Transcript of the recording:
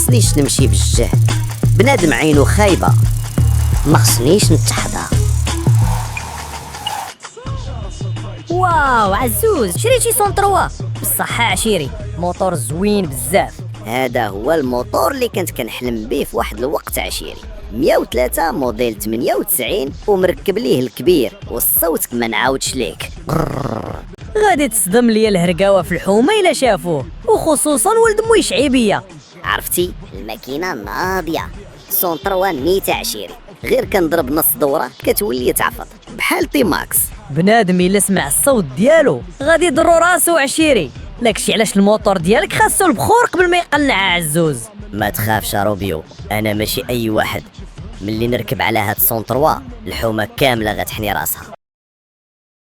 خصنيش نمشي بالجهد، بنادم عينو خايبه ما خصنيش نتحضر. واو عزوز، شريتي سون 3 بصح عشيري، موتور زوين بزاف. هذا هو الموتور اللي كنت كنحلم به في واحد الوقت عشيري، 103 موديل 98 ومركب ليه الكبير، والصوت ما نعاودش ليك. غادي تصدم ليا الهرقاوه في الحومه الا شافوه، وخصوصا ولد موي شعيبيه. عرفتي الماكينه ناضيه، سون 3 نيت عشيري، غير كنضرب نص دوره كتولي تعفط بحال تي ماكس. بنادم الا سمع الصوت ديالو غادي يضرو راسو عشيري، داكشي علاش الموتور ديالك خاصو البخور قبل ما يقلع عزوز. ما تخافش روبيو، انا ماشي اي واحد، ملي نركب على هاد سون 3 الحومه كامله غتحني راسها.